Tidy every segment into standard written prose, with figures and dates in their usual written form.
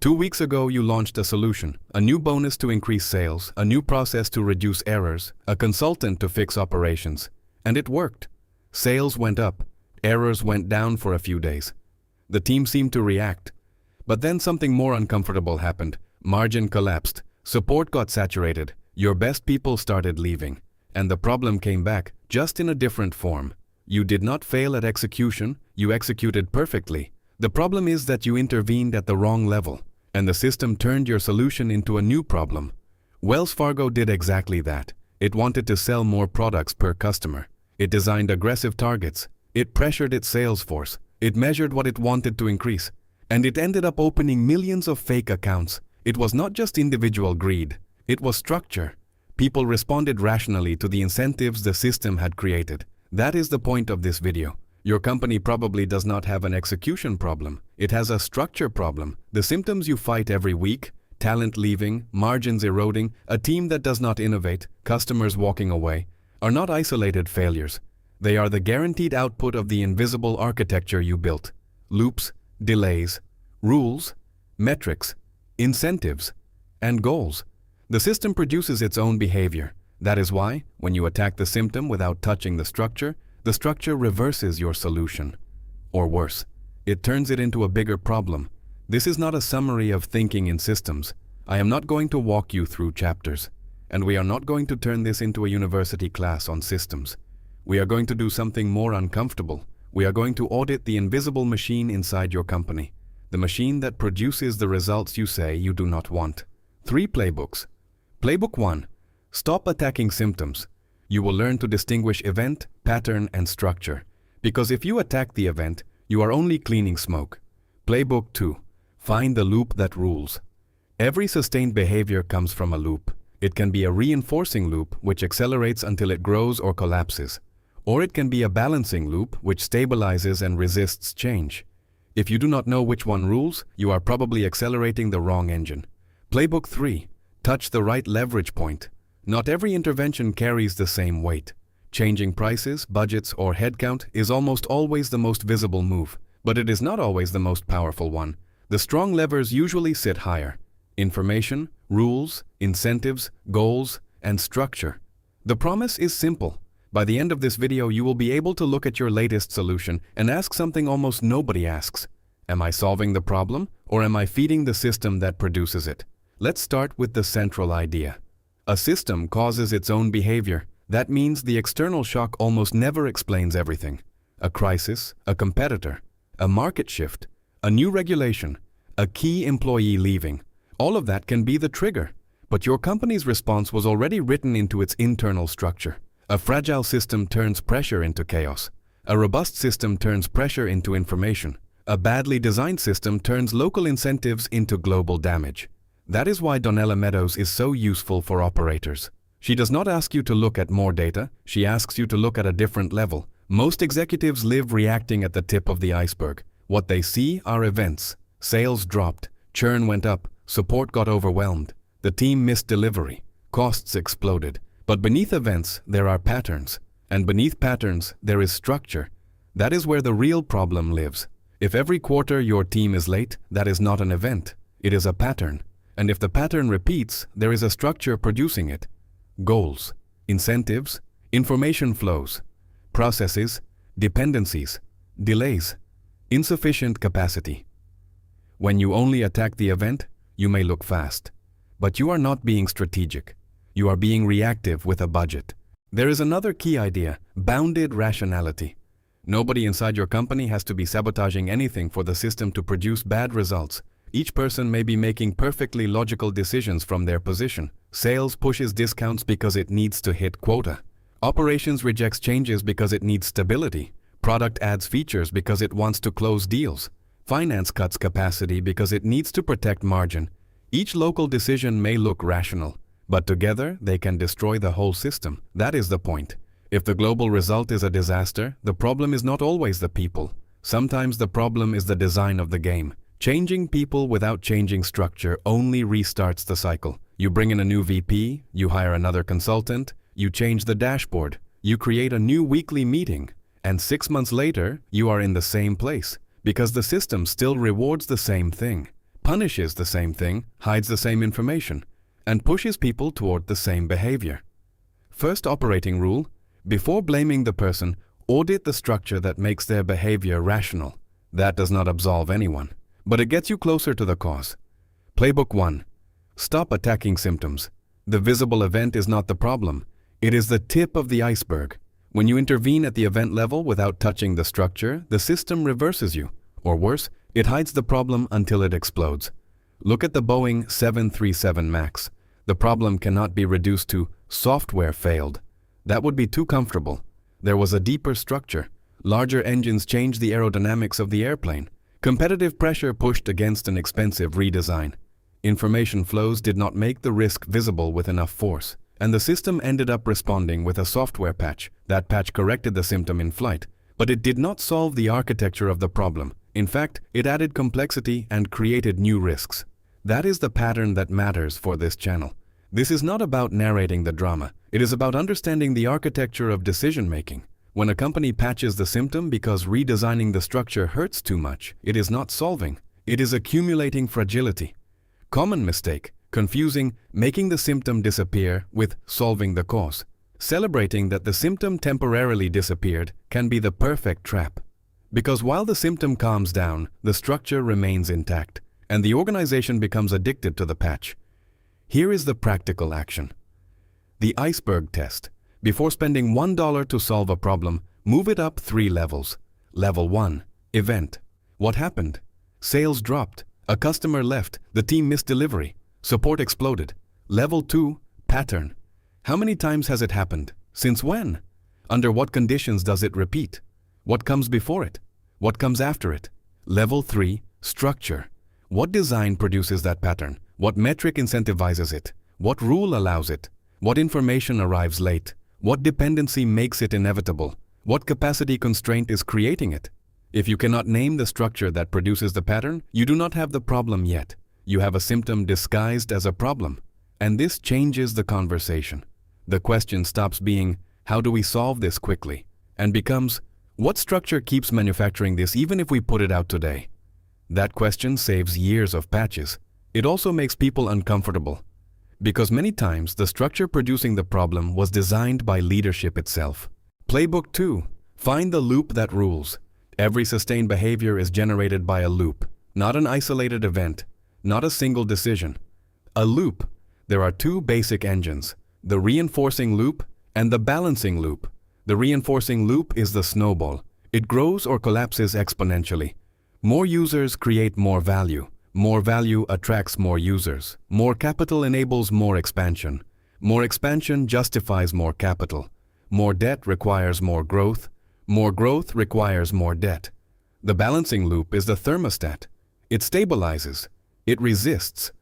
2 weeks ago, you launched a solution, a new bonus to increase sales, a new process to reduce errors, a consultant to fix operations. And it worked. Sales went up. Errors went down for a few days. The team seemed to react. But then something more uncomfortable happened. Margin collapsed. Support got saturated. Your best people started leaving. And the problem came back, just in a different form. You did not fail at execution, you executed perfectly. The problem is that you intervened at the wrong level, and the system turned your solution into a new problem. Wells Fargo did exactly that. It wanted to sell more products per customer. It designed aggressive targets. It pressured its sales force. It measured what it wanted to increase. And it ended up opening millions of fake accounts. It was not just individual greed. It was structure. People responded rationally to the incentives the system had created. That is the point of this video. Your company probably does not have an execution problem. It has a structure problem. The symptoms you fight every week, talent leaving, margins eroding, a team that does not innovate, customers walking away, are not isolated failures. They are the guaranteed output of the invisible architecture you built. Loops, delays, rules, metrics, incentives, and goals. The system produces its own behavior. That is why, when you attack the symptom without touching the structure reverses your solution. Or worse, it turns it into a bigger problem. This is not a summary of thinking in systems. I am not going to walk you through chapters. And we are not going to turn this into a university class on systems. We are going to do something more uncomfortable. We are going to audit the invisible machine inside your company. The machine that produces the results you say you do not want. 3 playbooks. Playbook 1. Stop attacking symptoms. You will learn to distinguish event, pattern, and structure. Because if you attack the event, you are only cleaning smoke. Playbook 2. Find the loop that rules. Every sustained behavior comes from a loop. It can be a reinforcing loop, which accelerates until it grows or collapses. Or it can be a balancing loop, which stabilizes and resists change. If you do not know which one rules, you are probably accelerating the wrong engine. Playbook 3. Touch the right leverage point. Not every intervention carries the same weight. Changing prices, budgets, or headcount is almost always the most visible move, but it is not always the most powerful one. The strong levers usually sit higher. Information, rules, incentives, goals, and structure. The promise is simple. By the end of this video, you will be able to look at your latest solution and ask something almost nobody asks. Am I solving the problem, or am I feeding the system that produces it? Let's start with the central idea. A system causes its own behavior. That means the external shock almost never explains everything. A crisis, a competitor, a market shift, a new regulation, a key employee leaving. All of that can be the trigger. But your company's response was already written into its internal structure. A fragile system turns pressure into chaos. A robust system turns pressure into information. A badly designed system turns local incentives into global damage. That is why Donella Meadows is so useful for operators. She does not ask you to look at more data, she asks you to look at a different level. Most executives live reacting at the tip of the iceberg. What they see are events. Sales dropped, churn went up, support got overwhelmed, the team missed delivery, costs exploded. But beneath events, there are patterns. And beneath patterns, there is structure. That is where the real problem lives. If every quarter your team is late, that is not an event. It is a pattern. And if the pattern repeats, there is a structure producing it. Goals, incentives, information flows, processes, dependencies, delays, insufficient capacity. When you only attack the event, you may look fast. But you are not being strategic. You are being reactive with a budget. There is another key idea, bounded rationality. Nobody inside your company has to be sabotaging anything for the system to produce bad results. Each person may be making perfectly logical decisions from their position. Sales pushes discounts because it needs to hit quota. Operations rejects changes because it needs stability. Product adds features because it wants to close deals. Finance cuts capacity because it needs to protect margin. Each local decision may look rational, but together they can destroy the whole system. That is the point. If the global result is a disaster, the problem is not always the people. Sometimes the problem is the design of the game. Changing people without changing structure only restarts the cycle. You bring in a new VP, you hire another consultant, you change the dashboard, you create a new weekly meeting, and 6 months later, you are in the same place, because the system still rewards the same thing. punishes the same thing, hides the same information, and pushes people toward the same behavior. First operating rule: before blaming the person, audit the structure that makes their behavior rational. That does not absolve anyone, but it gets you closer to the cause. Playbook 1. Stop attacking symptoms. The visible event is not the problem. It is the tip of the iceberg. When you intervene at the event level without touching the structure, the system reverses you. Or worse, it hides the problem until it explodes. Look at the Boeing 737 MAX. The problem cannot be reduced to software failed. That would be too comfortable. There was a deeper structure. Larger engines changed the aerodynamics of the airplane. Competitive pressure pushed against an expensive redesign. Information flows did not make the risk visible with enough force, and the system ended up responding with a software patch. That patch corrected the symptom in flight, but it did not solve the architecture of the problem. In fact, it added complexity and created new risks. That is the pattern that matters for this channel. This is not about narrating the drama. It is about understanding the architecture of decision-making. When a company patches the symptom because redesigning the structure hurts too much, it is not solving. It is accumulating fragility. Common mistake: confusing making the symptom disappear with solving the cause. Celebrating that the symptom temporarily disappeared can be the perfect trap. Because while the symptom calms down, the structure remains intact, and the organization becomes addicted to the patch. Here is the practical action. The iceberg test. Before spending $1 to solve a problem, move it up 3 levels. Level 1. Event. What happened? Sales dropped. A customer left. The team missed delivery. Support exploded. Level 2. Pattern. How many times has it happened? Since when? Under what conditions does it repeat? What comes before it? What comes after it? Level 3. Structure. What design produces that pattern? What metric incentivizes it? What rule allows it? What information arrives late? What dependency makes it inevitable? What capacity constraint is creating it? If you cannot name the structure that produces the pattern, you do not have the problem yet. You have a symptom disguised as a problem. And this changes the conversation. The question stops being, how do we solve this quickly? And becomes, what structure keeps manufacturing this even if we put it out today? That question saves years of patches. It also makes people uncomfortable. Because many times the structure producing the problem was designed by leadership itself. Playbook 2. Find the loop that rules. Every sustained behavior is generated by a loop, not an isolated event, not a single decision. A loop. There are 2 basic engines, the reinforcing loop and the balancing loop. The reinforcing loop is the snowball. It grows or collapses exponentially. More users create more value. More value attracts more users. More capital enables more expansion. More expansion justifies more capital. More debt requires more growth. More growth requires more debt. The balancing loop is the thermostat. It stabilizes. It resists.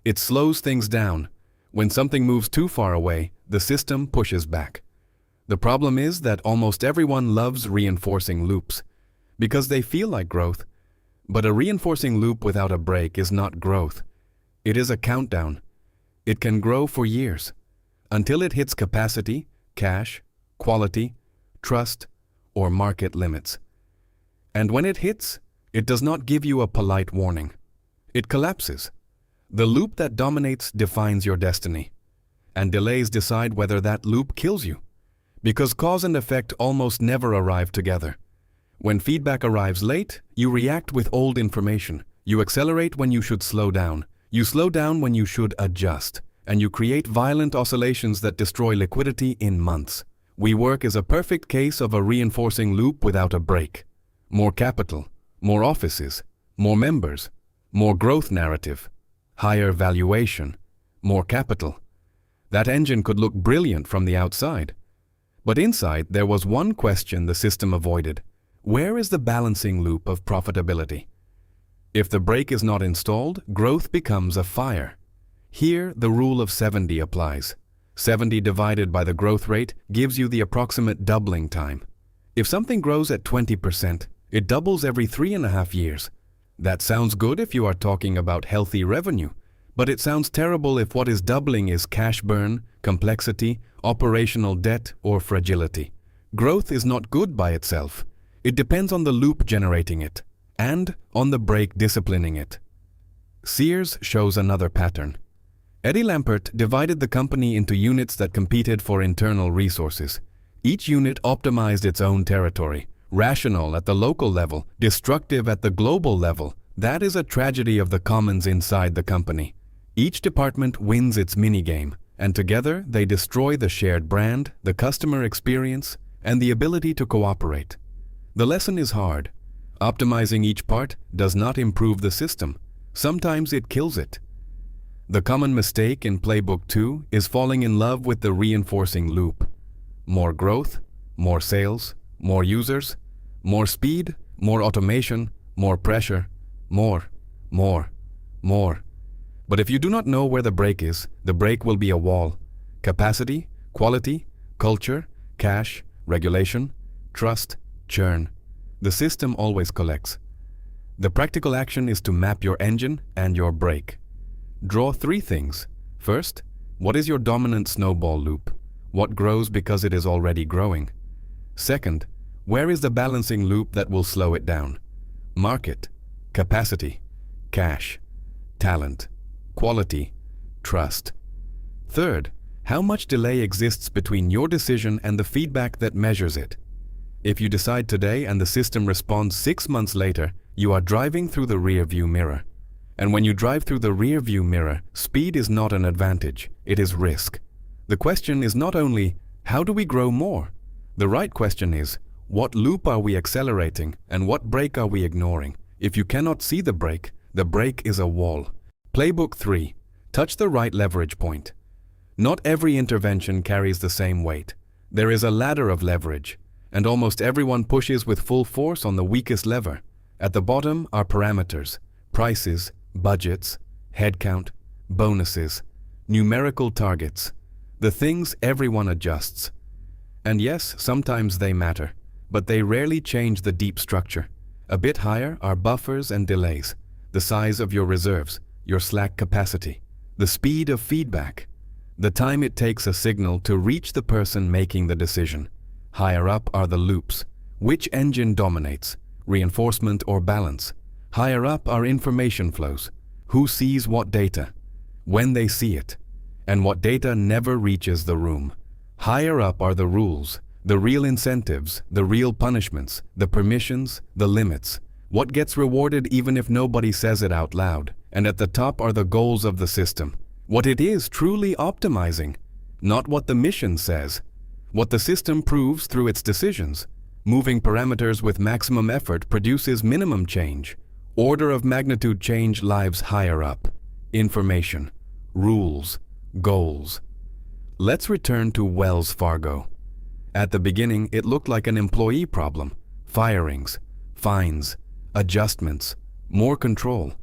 It slows things down. When something moves too far away, the system pushes back. The problem is that almost everyone loves reinforcing loops because they feel like growth. But a reinforcing loop without a break is not growth. It is a countdown. It can grow for years until it hits capacity, cash, quality, trust, or market limits. And when it hits, it does not give you a polite warning. It collapses. The loop that dominates defines your destiny, and delays decide whether that loop kills you, because cause and effect almost never arrive together. When feedback arrives late, you react with old information. You accelerate when you should slow down. You slow down when you should adjust, and you create violent oscillations that destroy liquidity in months. WeWork is a perfect case of a reinforcing loop without a break. More capital, more offices, more members, more growth narrative, higher valuation, more capital. That engine could look brilliant from the outside. But inside, there was one question the system avoided. Where is the balancing loop of profitability? If the brake is not installed, growth becomes a fire. Here, the rule of 70 applies. 70 divided by the growth rate gives you the approximate doubling time. If something grows at 20%, it doubles every 3.5 years. That sounds good if you are talking about healthy revenue, but it sounds terrible if what is doubling is cash burn, complexity, operational debt, or fragility. Growth is not good by itself. It depends on the loop generating it, and on the brake disciplining it. Sears shows another pattern. Eddie Lampert divided the company into units that competed for internal resources. Each unit optimized its own territory, rational at the local level, destructive at the global level. That is a tragedy of the commons inside the company. Each department wins its minigame, and together they destroy the shared brand, the customer experience, and the ability to cooperate. The lesson is hard. Optimizing each part does not improve the system. Sometimes it kills it. The common mistake in Playbook 2 is falling in love with the reinforcing loop. More growth, more sales, more users, more speed, more automation, more pressure, more. But if you do not know where the break is, the break will be a wall. Capacity, quality, culture, cash, regulation, trust, churn. The system always collects. The practical action is to map your engine and your brake. Draw 3 things. First, what is your dominant snowball loop? What grows because it is already growing? Second, where is the balancing loop that will slow it down? Market, capacity, cash, talent, quality, trust. Third, how much delay exists between your decision and the feedback that measures it? If you decide today and the system responds 6 months later, you are driving through the rear-view mirror. And when you drive through the rear-view mirror, speed is not an advantage, it is risk. The question is not only, how do we grow more? The right question is, what loop are we accelerating and what brake are we ignoring? If you cannot see the brake is a wall. Playbook 3. Touch the right leverage point. Not every intervention carries the same weight. There is a ladder of leverage, and almost everyone pushes with full force on the weakest lever. At the bottom are parameters, prices, budgets, headcount, bonuses, numerical targets, the things everyone adjusts. And yes, sometimes they matter, but they rarely change the deep structure. A bit higher are buffers and delays, the size of your reserves, your slack capacity, the speed of feedback, the time it takes a signal to reach the person making the decision. Higher up are the loops. Which engine dominates, reinforcement or balance? Higher up are information flows. Who sees what data, when they see it, and what data never reaches the room. Higher up are the rules, the real incentives, the real punishments, the permissions, the limits. What gets rewarded even if nobody says it out loud. And at the top are the goals of the system. What it is truly optimizing, not what the mission says. What the system proves through its decisions. Moving parameters with maximum effort produces minimum change. Order of magnitude change lives higher up. Information, rules, goals. Let's return to Wells Fargo. At the beginning, it looked like an employee problem. Firings, fines, adjustments, more control.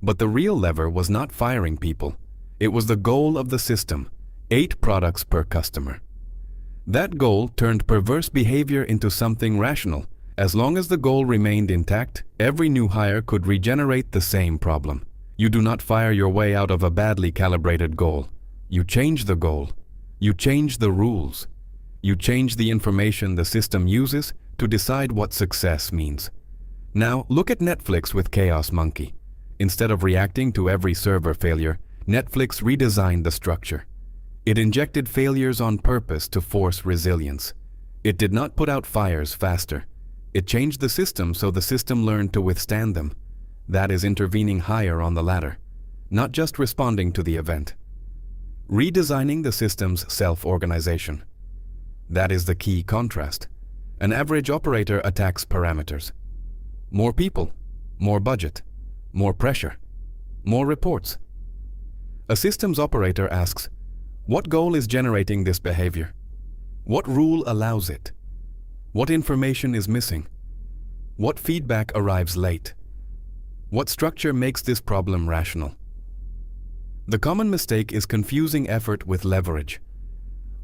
But the real lever was not firing people. It was the goal of the system, 8 products per customer. That goal turned perverse behavior into something rational. As long as the goal remained intact, every new hire could regenerate the same problem. You do not fire your way out of a badly calibrated goal. You change the goal. You change the rules. You change the information the system uses to decide what success means. Now, look at Netflix with Chaos Monkey. Instead of reacting to every server failure, Netflix redesigned the structure. It injected failures on purpose to force resilience. It did not put out fires faster. It changed the system so the system learned to withstand them. That is intervening higher on the ladder, not just responding to the event. Redesigning the system's self-organization. That is the key contrast. An average operator attacks parameters. More people, more budget, more pressure, more reports. A systems operator asks, what goal is generating this behavior? What rule allows it? What information is missing? What feedback arrives late? What structure makes this problem rational? The common mistake is confusing effort with leverage.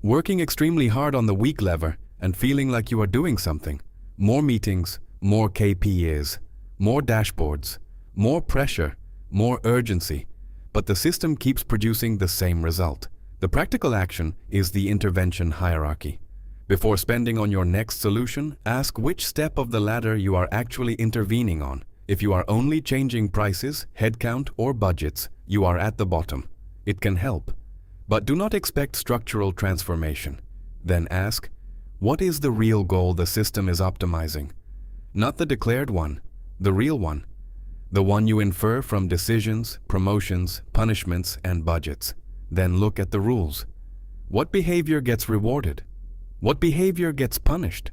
Working extremely hard on the weak lever and feeling like you are doing something. More meetings, more KPIs, more dashboards, more pressure, more urgency, but the system keeps producing the same result. The practical action is the intervention hierarchy. Before spending on your next solution, ask which step of the ladder you are actually intervening on. If you are only changing prices, headcount, or budgets, you are at the bottom. It can help, but do not expect structural transformation. Then ask, what is the real goal the system is optimizing? Not the declared one, the real one. The one you infer from decisions, promotions, punishments, and budgets. Then look at the rules. What behavior gets rewarded? What behavior gets punished?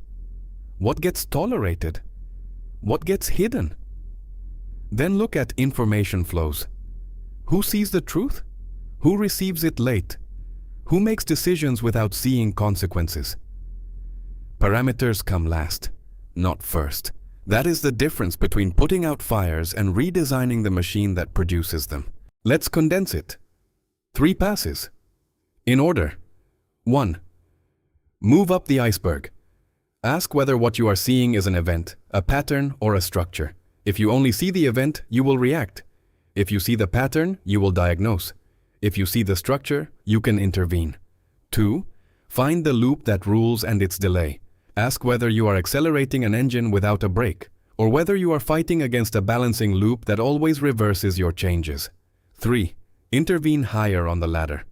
What gets tolerated? What gets hidden? Then look at information flows. Who sees the truth? Who receives it late? Who makes decisions without seeing consequences? Parameters come last, not first. That is the difference between putting out fires and redesigning the machine that produces them. Let's condense it. 3 passes. In order. 1. Move up the iceberg. Ask whether what you are seeing is an event, a pattern, or a structure. If you only see the event, you will react. If you see the pattern, you will diagnose. If you see the structure, you can intervene. 2. Find the loop that rules and its delay. Ask whether you are accelerating an engine without a brake, or whether you are fighting against a balancing loop that always reverses your changes. 3. Intervene higher on the ladder.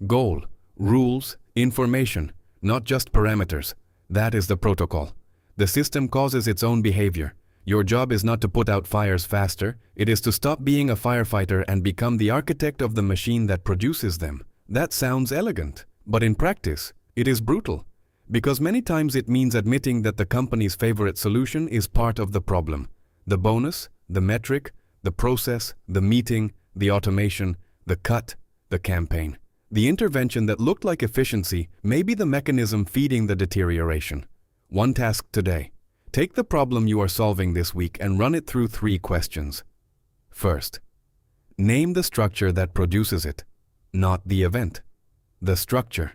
Goal, rules, information, not just parameters. That is the protocol. The system causes its own behavior. Your job is not to put out fires faster, it is to stop being a firefighter and become the architect of the machine that produces them. That sounds elegant, but in practice, it is brutal. Because many times it means admitting that the company's favorite solution is part of the problem. The bonus, the metric, the process, the meeting, the automation, the cut, the campaign. The intervention that looked like efficiency may be the mechanism feeding the deterioration. 1 task today. Take the problem you are solving this week and run it through 3 questions. First, name the structure that produces it, not the event. The structure.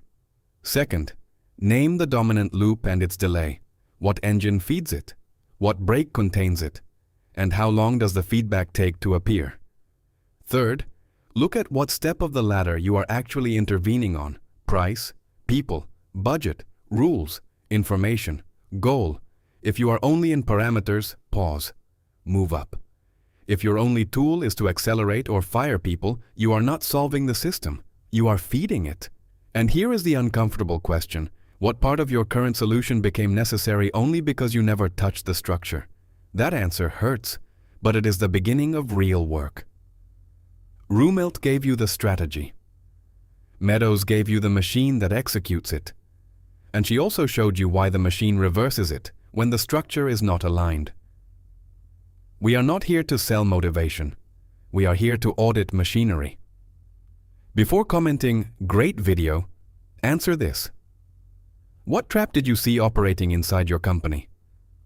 Second, name the dominant loop and its delay. What engine feeds it? What brake contains it? And how long does the feedback take to appear? Third, look at what step of the ladder you are actually intervening on. Price, people, budget, rules, information, goal. If you are only in parameters, pause. Move up. If your only tool is to accelerate or fire people, you are not solving the system. You are feeding it. And here is the uncomfortable question. What part of your current solution became necessary only because you never touched the structure? That answer hurts, but it is the beginning of real work. Rumelt gave you the strategy. Meadows gave you the machine that executes it. And she also showed you why the machine reverses it when the structure is not aligned. We are not here to sell motivation. We are here to audit machinery. Before commenting, "Great video," answer this. What trap did you see operating inside your company?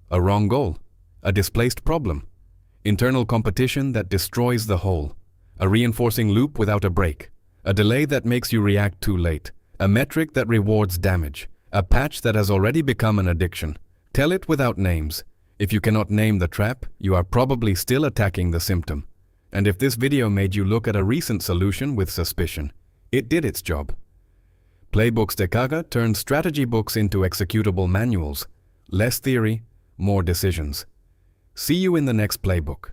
A wrong goal, a displaced problem, internal competition that destroys the whole, a reinforcing loop without a break, a delay that makes you react too late, a metric that rewards damage, a patch that has already become an addiction. Tell it without names. If you cannot name the trap, you are probably still attacking the symptom. And if this video made you look at a recent solution with suspicion, it did its job. Playbooks de Caga turns strategy books into executable manuals. Less theory, more decisions. See you in the next playbook.